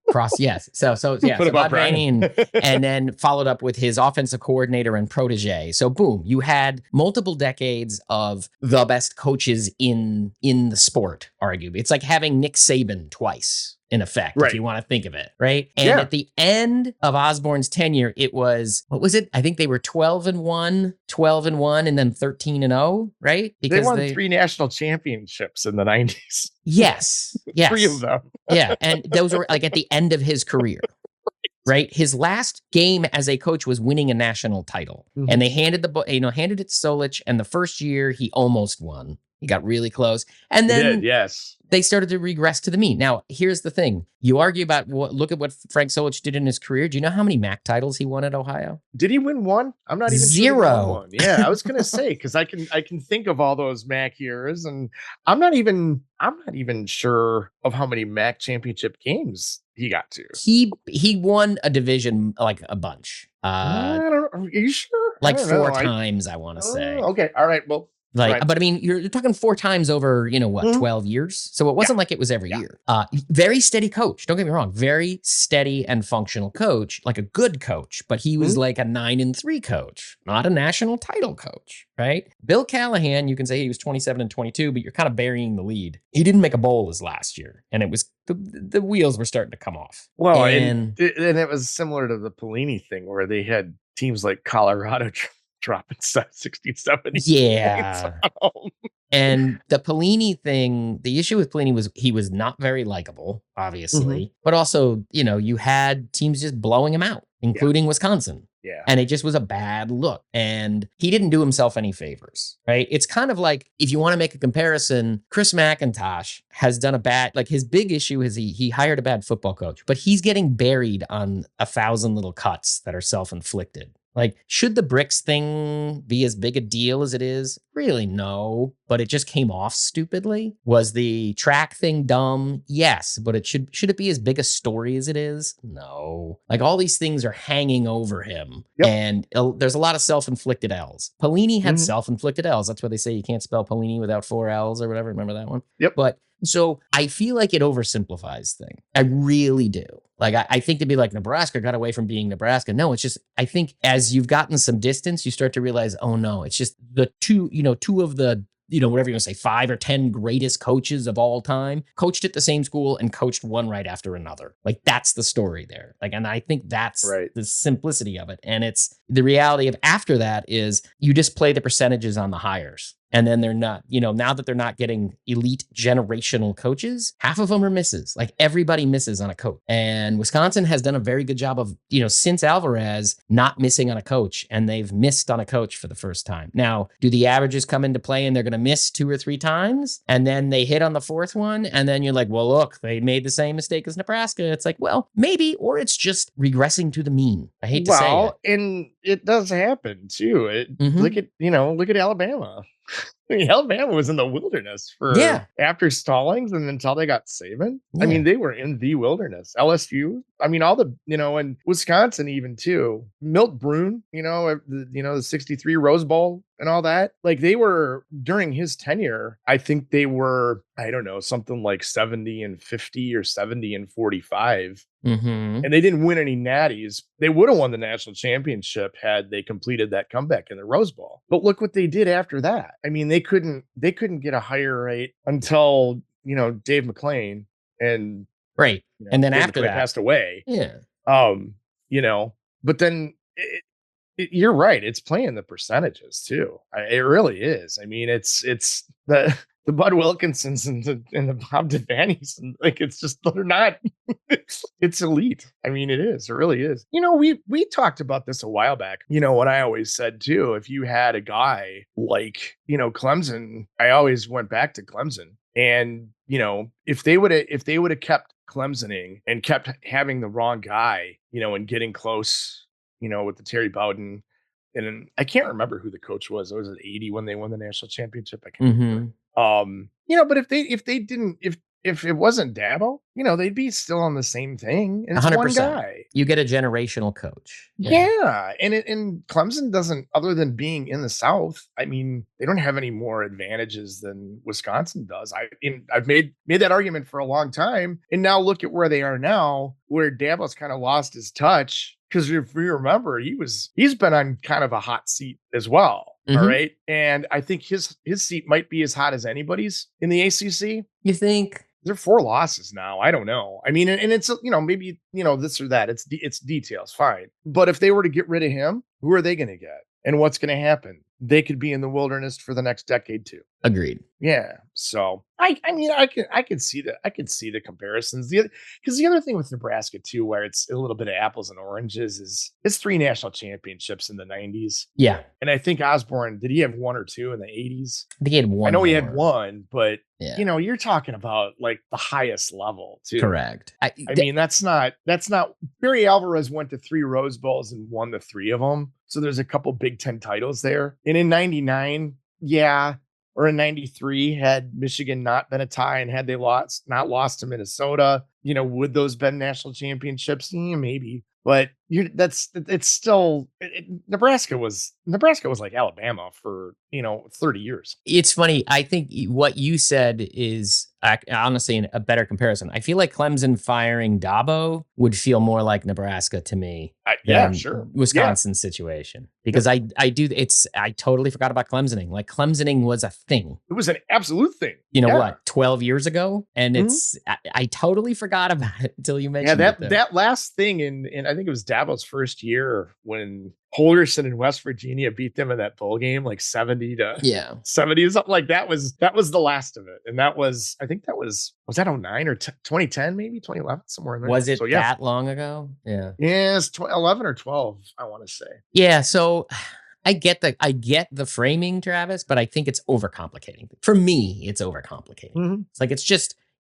cross. Yes. So yeah. What So about Bob Devaney, Brian? and then followed up with his offensive coordinator and protege. So boom, you had multiple decades of the best coaches in the sport. Arguably, it's like having Nick Saban twice. In effect, Right. if you want to think of it, right? And Yeah. at the end of Osborne's tenure, it was, what was it? I think they were 12-1, and then 13-0, right? They won 3 national championships in the 90s. Yes. 3 of them. Yeah. And those were like at the end of his career. Right. His last game as a coach was winning a national title. Mhm. And they handed handed it to Solich. And the first year he almost won. He got really close. And They then did, yes. they started to regress to the mean. Now, here's the thing. You argue about look at what Frank Solich did in his career. Do you know how many MAC titles he won at Ohio? Did he win 1? I'm not even 0. sure he won 1. Yeah, I was gonna say because I can think of all those MAC years, and I'm not even sure of how many MAC championship games he got to. He won a division like a bunch. I don't know. Are you sure? Like I don't 4 know. times, I want to say. Okay, all right. Well, Like, right. but I mean, you're talking 4 times over, 12 years. So it wasn't like it was every year. Very steady coach. Don't get me wrong. Very steady and functional coach, like a good coach, but he was like a 9-3 coach, not a national title coach, right? Bill Callahan, you can say he was 27-22, but you're kind of burying the lead. He didn't make a bowl his last year, and it was the wheels were starting to come off. Well, and it was similar to the Pelini thing where they had teams like Colorado dropping 60, 70. Yeah. And the Pelini thing, the issue with Pelini was he was not very likable, obviously, but also, you had teams just blowing him out, including Wisconsin. Yeah. And it just was a bad look. And he didn't do himself any favors, right? It's kind of like, if you want to make a comparison, Chris McIntosh has done a bad, like his big issue is he hired a bad football coach, but he's getting buried on 1,000 little cuts that are self-inflicted. Like, should the bricks thing be as big a deal as it is? Really, no. But it just came off stupidly. Was the track thing dumb? Yes. But it should it be as big a story as it is? No. Like, all these things are hanging over him. Yep. And there's a lot of self-inflicted L's. Pelini had self-inflicted L's. That's why they say you can't spell Pelini without 4 L's or whatever. Remember that one? Yep. But so I feel like it oversimplifies things. I really do. Like, I think to be like Nebraska got away from being Nebraska. No, it's just, I think as you've gotten some distance, you start to realize, oh no, it's just the two of the, whatever you want to say, 5 or 10 greatest coaches of all time coached at the same school and coached one right after another. Like, that's the story there. Like, and I think that's the simplicity of it. And it's the reality of after that is you just play the percentages on the hires. And then they're not, now that they're not getting elite generational coaches, half of them are misses. Like, everybody misses on a coach. And Wisconsin has done a very good job of, since Alvarez, not missing on a coach. And they've missed on a coach for the first time. Now, do the averages come into play and they're going to miss 2 or 3 times? And then they hit on the 4th one. And then you're like, well, look, they made the same mistake as Nebraska. It's like, well, maybe, or it's just regressing to the mean. I hate to say it. Well, and it does happen too. Look at Alabama. I mean, Alabama was in the wilderness for after Stallings and until they got Saban. Yeah. I mean, they were in the wilderness. LSU. I mean, all the and Wisconsin even too. Milt Brune. The '63 Rose Bowl and all that. Like, they were during his tenure. I think they were, I don't know, something like 70-50 or 70-45. And they didn't win any natties. They would have won the national championship had they completed that comeback in the Rose Bowl. But look what they did after that. I mean, they couldn't get a higher rate until, Dave McClain and and then Dave after McClain that passed away. Yeah. But then you're right. It's playing the percentages too. It really is. I mean, it's the the Bud Wilkinsons and the Bob Devaney's, and like it's just they're not. It's elite. I mean, it is. It really is. We talked about this a while back. What I always said too. If you had a guy like Clemson, I always went back to Clemson, and if they would have kept Clemsoning and kept having the wrong guy, and getting close, with the Terry Bowden. And I can't remember who the coach was. It was at 80 when they won the national championship. I can't remember. But if it wasn't Dabo, they'd be still on the same thing. And it's 100%. one guy. You get a generational coach. Yeah. And Clemson doesn't, other than being in the South, I mean, they don't have any more advantages than Wisconsin does. I've made that argument for a long time. And now look at where they are now, where Dabo's kind of lost his touch. Because if you remember, he's been on kind of a hot seat as well. Mm-hmm. All right. And I think his seat might be as hot as anybody's in the ACC. You think? There are 4 losses now. I don't know. I mean, and it's, maybe, this or that. It's details. Fine. But if they were to get rid of him, who are they going to get? And what's going to happen? They could be in the wilderness for the next decade too. Agreed. Yeah. So I can see that. I can see the comparisons. Because the other thing with Nebraska too, where it's a little bit of apples and oranges, is it's 3 national championships in the 90s. Yeah. And I think Osborne, did he have 1 or 2 in the 80s? I think he had 1. I know he had 1, but you're talking about like the highest level too. Correct. I mean, that's not Barry Alvarez went to 3 Rose Bowls and won the 3 of them. So there's a couple Big Ten titles there. And in 99, or in 93, had Michigan not been a tie and had they not lost to Minnesota, would those been national championships? Maybe. But it's still Nebraska was like Alabama for 30 years. It's funny. I think what you said is honestly a better comparison. I feel like Clemson firing Dabo would feel more like Nebraska to me. Sure. Wisconsin's situation, because I totally forgot about Clemsoning. Like Clemsoning was a thing. It was an absolute thing. 12 years ago, and it's I totally forgot about it until you mentioned that last thing in I think it was Dabo's first year when Holgerson and West Virginia beat them in that bowl game, like 70 to 70 or something like that was the last of it. And that was, I think was that 09 or 2010, maybe 2011, somewhere in there. Was it that long ago? Yeah. Yes, 11 or 12, I want to say. Yeah. So I get the framing, Travis, but I think it's overcomplicating. For me, it's overcomplicating. Mm-hmm. It's like,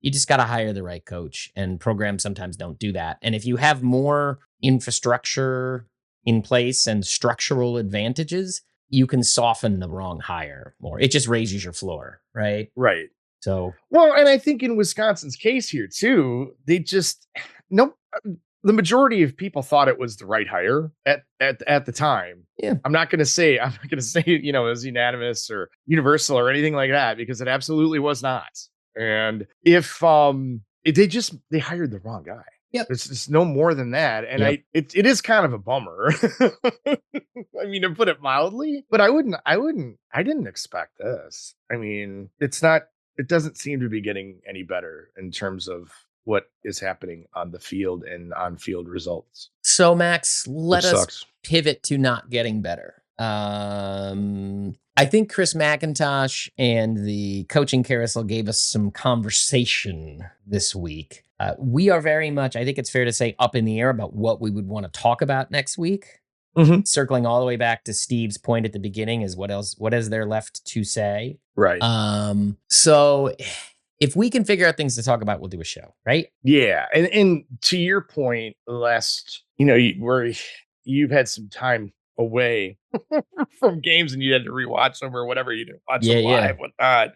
you just got to hire the right coach, and programs sometimes don't do that. And if you have more infrastructure in place and structural advantages, you can soften the wrong hire more. It just raises your floor, right? Right. So, well, and I think in Wisconsin's case here too, they just the majority of people thought it was the right hire at the time. Yeah. I'm not going to say it was unanimous or universal or anything like that, because it absolutely was not. And if they hired the wrong guy. Yep. There's just no more than that. And it is kind of a bummer. I mean, to put it mildly, but I didn't expect this. I mean, it doesn't seem to be getting any better in terms of what is happening on the field and on-field results. So Max, let us pivot to not getting better. I think Chris McIntosh and the coaching carousel gave us some conversation this week. We are very much, I think it's fair to say, up in the air about what we would want to talk about next week. Mm-hmm. Circling all the way back to Steve's point at the beginning is what is there left to say? Right. So if we can figure out things to talk about, we'll do a show, right? Yeah. And to your point, you've had some time away from games and you had to rewatch them or whatever, you didn't watch them live, whatnot.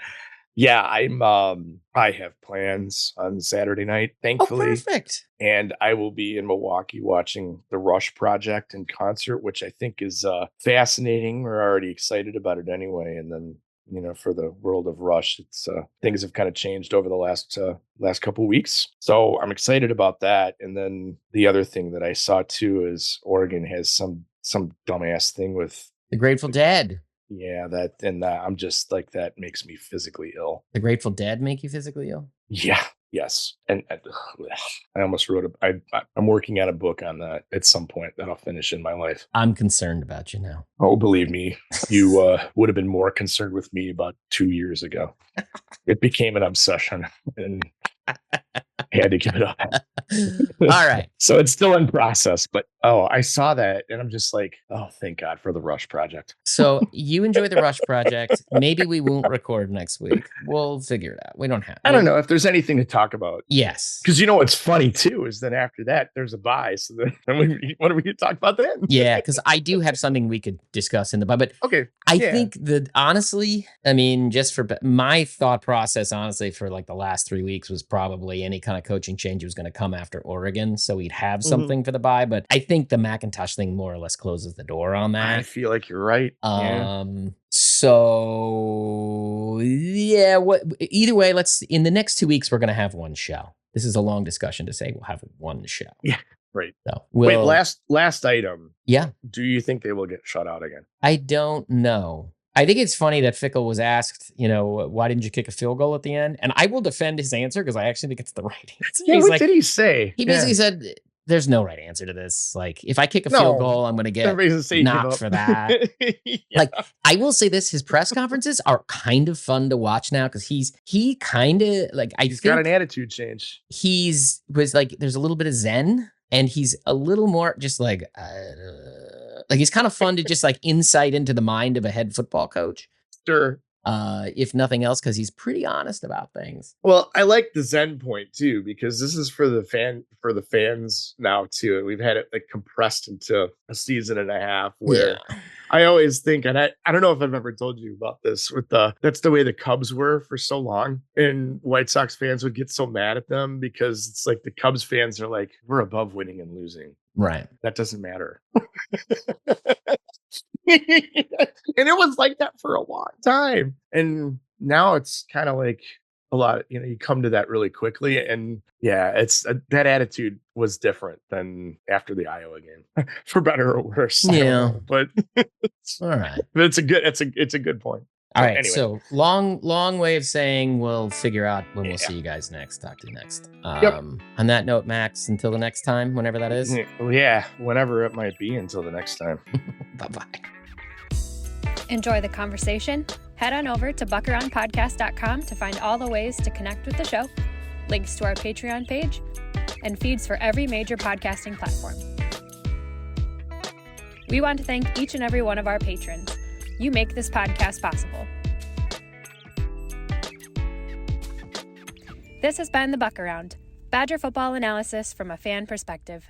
Yeah, I have plans on Saturday night, thankfully. Oh, perfect. And I will be in Milwaukee watching the Rush Project in concert, which I think is fascinating. We're already excited about it anyway. And then, for the world of Rush, it's things have kind of changed over the last couple of weeks. So I'm excited about that. And then the other thing that I saw too is Oregon has some dumbass thing with the Grateful Dead. Yeah, I'm just like, that makes me physically ill. The Grateful Dead make you physically ill? Yeah. Yes. And I almost wrote I'm working on a book on that at some point that I'll finish in my life. I'm concerned about you now. Oh, believe me, you would have been more concerned with me about 2 years ago. It became an obsession and I had to give it up. All right. So it's still in process, but I saw that and I'm just like, oh, thank God for the Rush Project. So you enjoy the Rush Project. Maybe we won't record next week. We'll figure it out. We don't have. I don't know if there's anything to talk about. Yes. Because what's funny too is then after that there's a bye. So then what are we going to talk about then? Yeah, because I do have something we could discuss in the bye. But okay, I think that honestly, I mean, just for my thought process, honestly, for like the last 3 weeks was probably any kind of coaching change was going to come after Oregon, so we'd have something for the bye. But I think the McIntosh thing more or less closes the door on that. I feel like you're right. So yeah, either way, in the next 2 weeks, we're going to have one show. This is a long discussion to say we'll have one show. Yeah, right. So wait, last item. Yeah. Do you think they will get shut out again? I don't know. I think it's funny that Fickle was asked, why didn't you kick a field goal at the end? And I will defend his answer because I actually think it's the right answer. Yeah, what did he say? He basically said, there's no right answer to this. Like, if I kick a field goal, I'm going to get knocked for that. Yeah. Like, I will say this, his press conferences are kind of fun to watch now because he kind of, like, he's got an attitude change. There's a little bit of zen and he's a little more just like he's kind of fun to just like insight into the mind of a head football coach. Sure. If nothing else, because he's pretty honest about things. Well, I like the Zen point too, because this is for the fans now too. We've had it like compressed into a season and a half where I always think, and I don't know if I've ever told you about this that's the way the Cubs were for so long. And White Sox fans would get so mad at them because it's like the Cubs fans are like, we're above winning and losing. Right. That doesn't matter. And it was like that for a long time. And now it's kind of like a lot, you come to that really quickly. And yeah, it's that attitude was different than after the Iowa game, for better or worse. Yeah. But all right. But it's a good point. All right. Anyway. So long way of saying we'll figure out when we'll see you guys next. Talk to you next. On that note, Max, until the next time, whenever that is. Yeah, whenever it might be until the next time. Bye-bye. Enjoy the conversation? Head on over to buckaroundpodcast.com to find all the ways to connect with the show, links to our Patreon page, and feeds for every major podcasting platform. We want to thank each and every one of our patrons. You make this podcast possible. This has been The Buck Around, Badger football analysis from a fan perspective.